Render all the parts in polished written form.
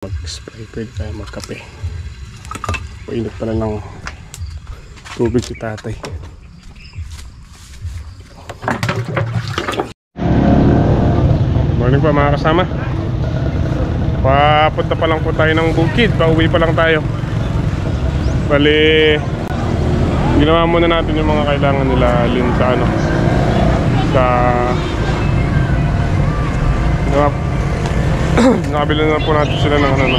Mag-spray, pwede tayo magkape. Painit pala ng tubig si tatay. Morning pa mga kasama. Papunta pa lang po tayo ng bukid. Pauwi pa lang tayo. Bali, ginawa muna natin yung mga kailangan nila alin sa ano, sa nakabili na po natin sila ng, ng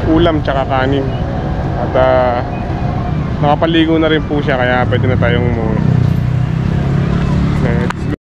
ulam tsaka kanin. At nakapaligo na rin po siya, kaya pwede na tayong umuwi. Let's go.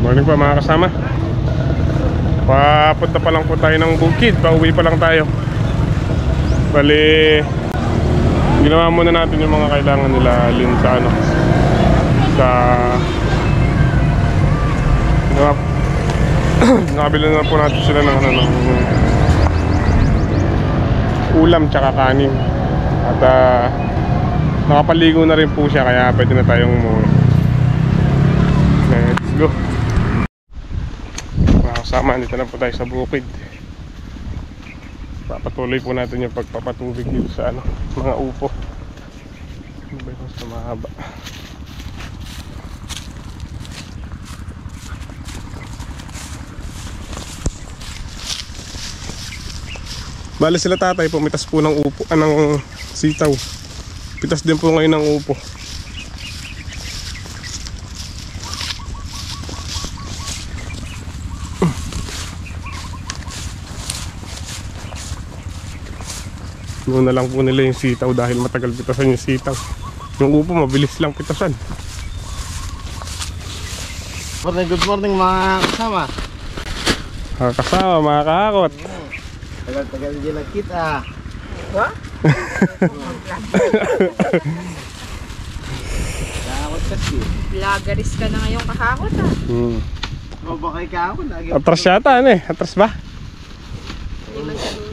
Morning pa mga kasama. Papunta pa lang po tayo ng bukid. Pauwi pa lang tayo. Bali, ginawa muna natin yung mga kailangan nila alin sa ano, sa nakabili na po natin sila ng, ng ulam tsaka kanin. At nakapaligo na rin po siya, kaya pwede na tayong umuwi. Let's go. Sama, dito na po tayo sa bukid. Papatuloy po natin yung pagpapatubig dito sa ano, mga upo. Ano ba yung sa mahaba? Bale sila tatay, pumitas po ng upo, ng sitaw. Pitas din po ngayon ng upo. Muna lang po nila yung sitaw dahil matagal pitasan yung sitaw. Yung upo mabilis lang pitasan. Good morning mga kasama. Mga kasama, mga kahakot. Tagal-tagal din kita. What? Kahakot kasi. Vloggeris ka na ngayong kahakot Mabakay kahakot. Atras yata ano eh, atras ba? Hindi man sa dulo.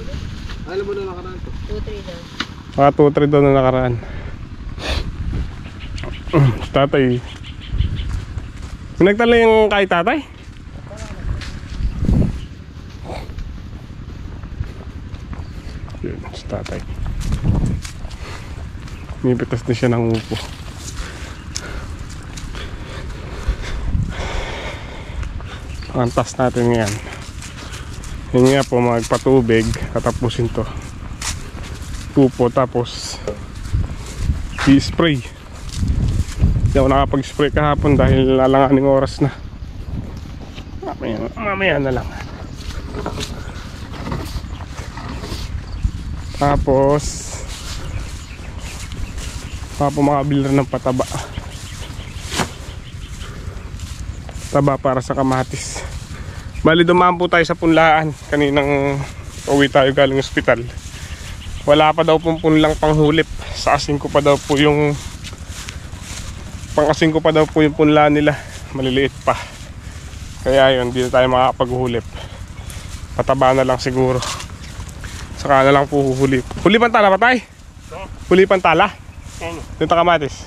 Alam mo na nakaraan to? 2-3 daw. Mga 2-3 doon na nakaraan. Tatay, pinagtala yung kay tatay? Yun, si tatay. Mipitas na siya ng upo. Antas natin ngayon. Yun nga po, magpatubig, katapusin to upo, tapos i-spray. Hindi ako nakapag-spray kahapon dahil lalanganing oras na. Mamaya na lang. Tapos makabili ng pataba para sa kamatis. Bali, dumaan po tayo sa punlaan kaninang uwi tayo galing ospital. Wala pa daw pong punlang panghulip. Sa asing ko pa daw po yung pang-asing ko pa daw po yung punla nila. Maliliit pa. Kaya yun, hindi na tayo makakapaghulip. Pataba na lang siguro. Saka na lang po huhulip. Huli pantala pa tayo? Huli pantala? Dito kamatis.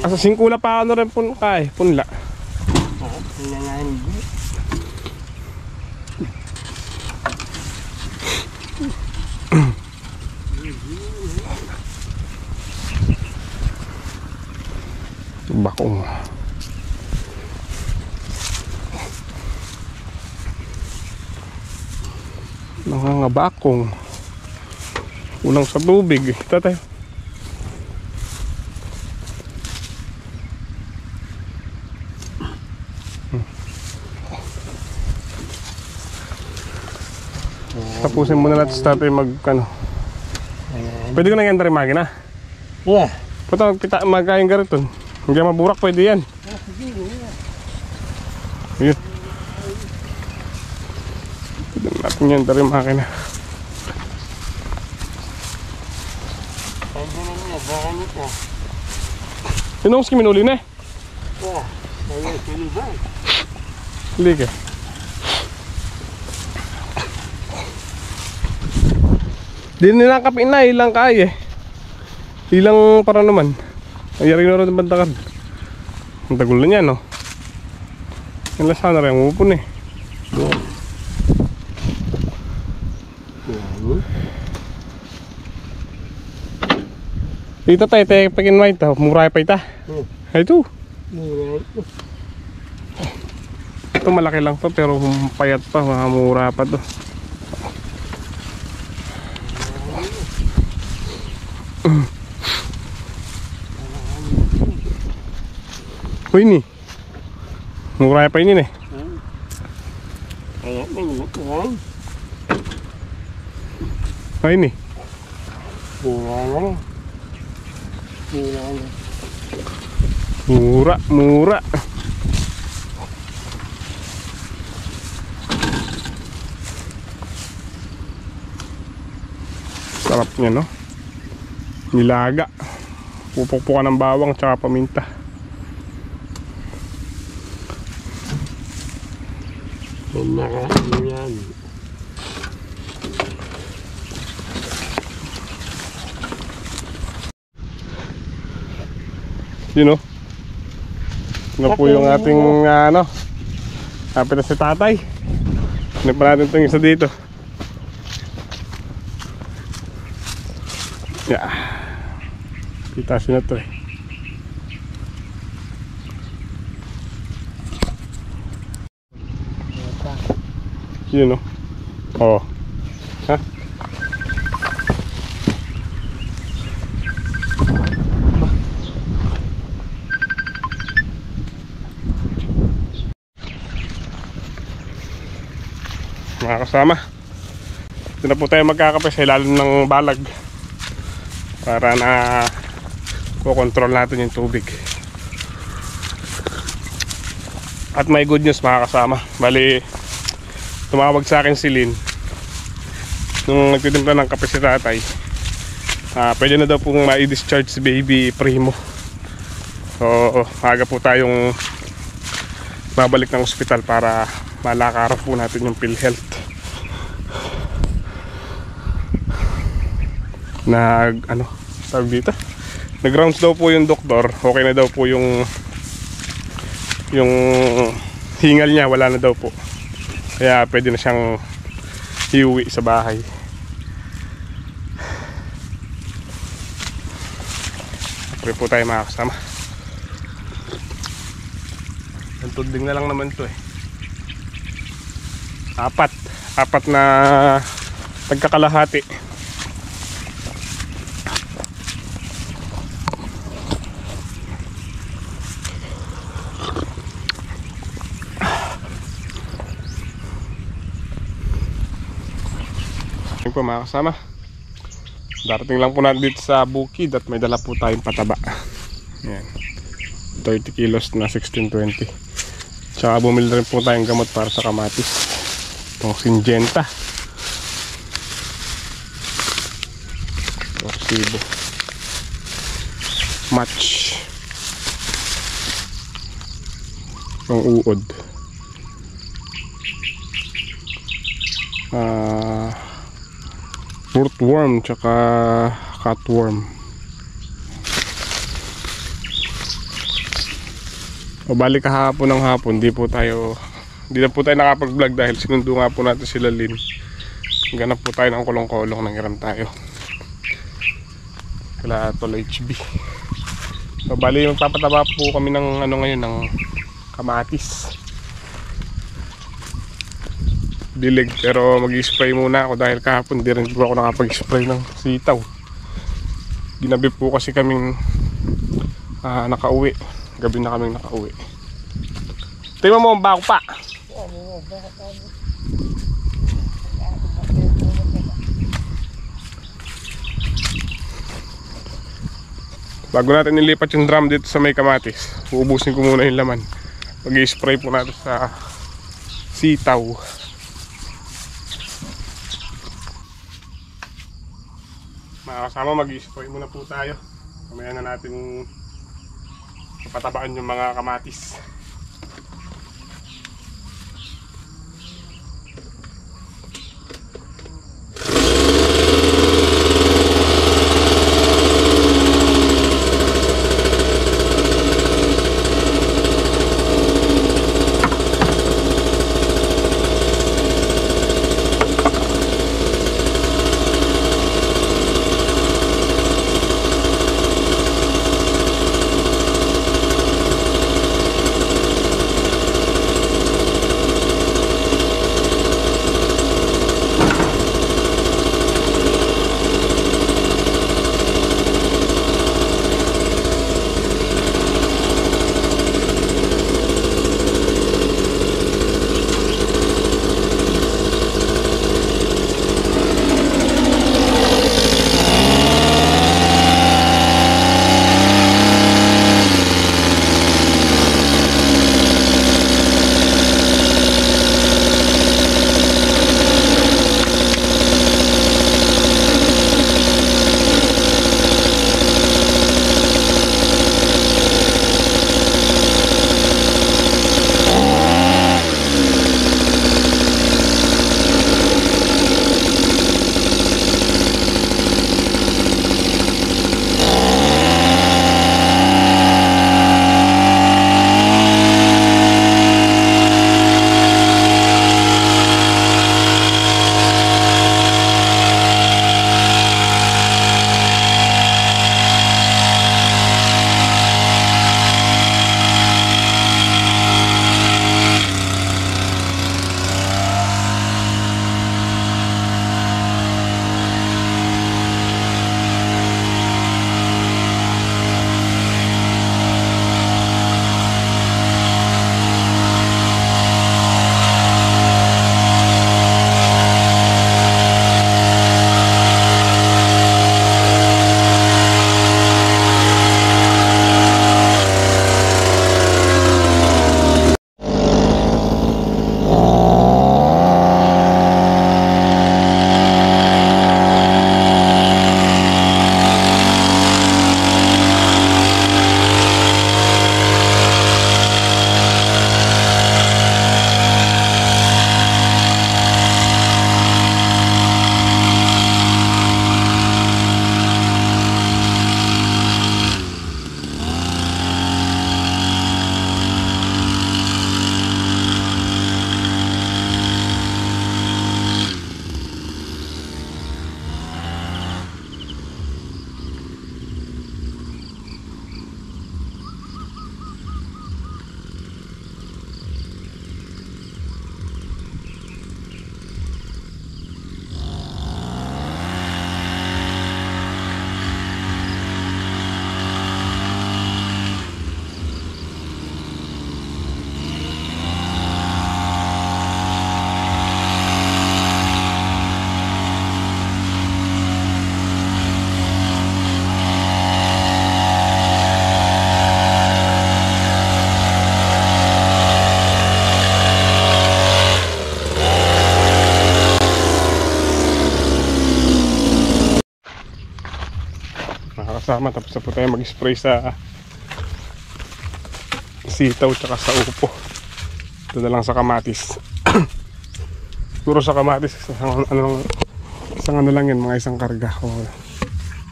Asa singkula pa ano rin punla. Bakong. Nangangabakong. Ulang sa tubig. Ito tayo. Tapusin muna natin sa tatay mag ano. Pwede ko na yan rin makina. Yeah. Punta magkain ka rin. Hindi maburak, pwede yan. Yun. Pwede natin yan rin makina. Yun ang minuli na eh. Hindi ka. Di nilang kapin na, ilang kaya eh. Ilang para naman. Ayari na rin bantakan. Ang tagul na niya, no? Yung lasa na rin, umupon eh. Dito tayo, tayo pagin white, mura pa ita. Ay ito. Ito malaki lang to, pero payat pa, mura pa to. Uy ni, mura pa ini nih. Ay ni. Mura. Sarap niya, no? Nilaga. Pupukpukan ng bawang tsaka paminta. Yan. Yun, no? Ano po yung ating ano? Kapit na si tatay. Ano pa natin itong isa dito? Yeah. Pitasin na to eh. Yun, no? Oh. Ha? Mga kasama, ito na po tayo magkakape sa ilalim ng balag para na kukontrol natin yung tubig. At may good news mga kasama, bali tumawag sa akin si Lynn nung nagtitimpla ng kape si tatay. Pwede na daw pong ma-discharge si baby Primo. So maaga po tayong babalik ng ospital para malakaran po natin yung PhilHealth. Tawag dito, nag-rounds daw po yung doktor, okay na daw po yung hingal niya, wala na daw po, kaya pwede na siyang iuwi sa bahay. Pwede po tayo mga kasama. Ang tuding na lang naman to eh. Apat na nagkakalahati. Yun po mga kasama, darating lang po natin dito sa bukid at may dala po tayong pataba. Yan, 30 kilos na 1620. Tsaka bumili rin po tayong gamot para sa kamatis, itong Syngenta, Orsibo, match, yung uod, rootworm tsaka cutworm. O balik kahapon ng hapon, di na po tayo nakapag-vlog dahil sinundo nga po natin sila Lynn. Ganap po tayo ng kulong-kulong, nanghiram tayo kala Tol HB. So bali magpapataba po kami ng ngayon, ng kamatis dilig, pero mag-spray muna ako dahil kahapon di rin po ako nakapag-spray ng sitaw. Ginabi po kasi kaming nakauwi, gabi na kaming nakauwi. Tingnan mo ang bako pa. Bago natin nilipat yung drum dito sa may kamatis, uubusin ko muna yung laman. Mag-i-spray po natin sa sitaw. Mga kasama, mag-i-spray muna po tayo. Mamaya na natin patabaan yung mga kamatis. Nakakasama, tapos na po tayo mag-spray sa sitaw tsaka sa upo. Ito na lang sa kamatis. Puro sa kamatis, isang ano lang yan, mga isang karga o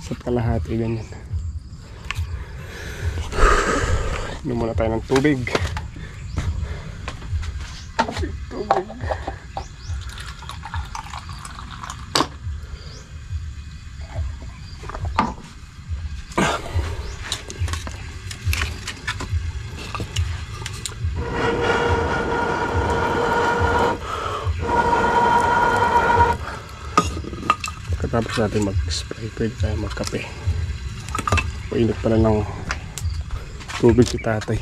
isa't kalahati, ganyan. Inom muna tayo ng tubig. Tapos natin mag-spray, pwede tayo magkape. Painit pala ng tubig si tatay.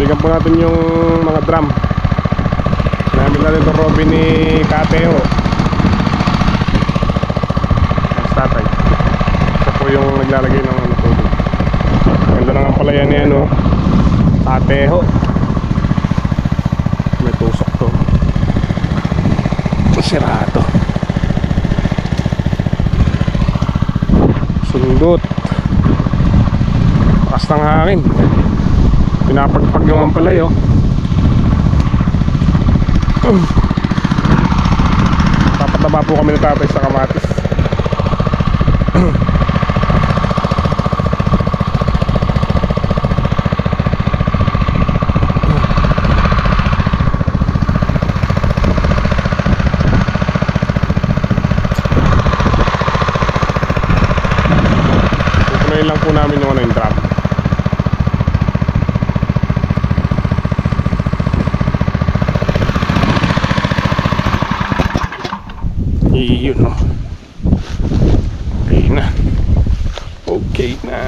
Balikan po natin yung mga drum. Namin na rin itong Robin ni Kateo. Mas tatay. Ito po yung naglalagay ng tubig. Ganda na nga pala yan ni Kateo. May tusok to. Sirado. Sundot. Lakas ng hangin. Pinapagpag yung ampalay Papataba po kami ng tatay sa kamatis. Pupunuin lang po namin yung yung drum. Yun okay na. Okay na.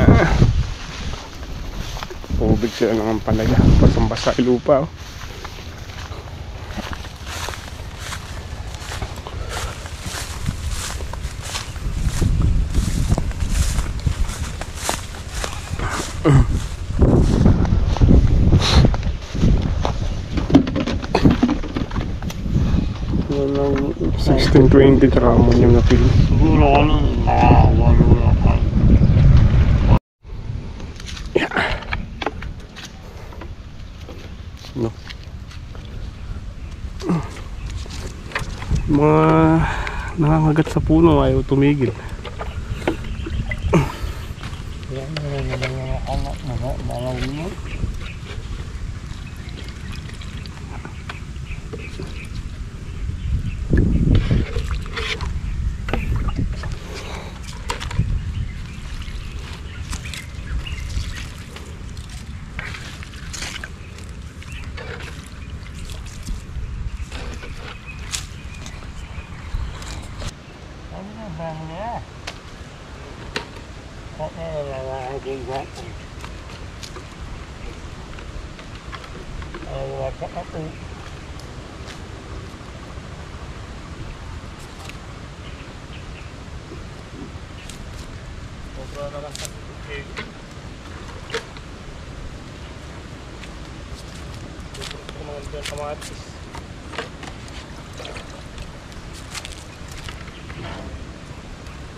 Tubig sila ng ampalaya. Basang-basa yung lupa Yung 1620 tsaka ammonium na pil. Yeah. No. Mga nangangagat sa puno ayaw tumigil.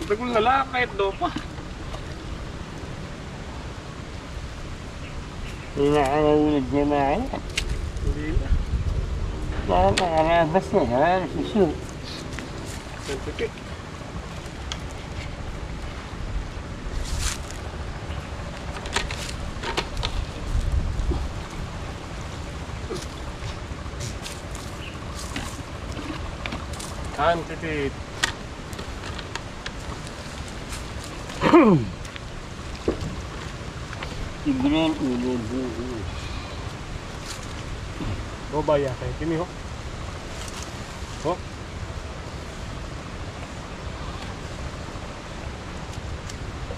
Tagol na lang kahit dopa. Inaanawulad niya na Hindi na. Nakalabas na, susu. Sensitive. Sensitive. Ibrin ulo. Bobaya kayo kini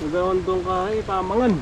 Nagawang doon ka pamangan.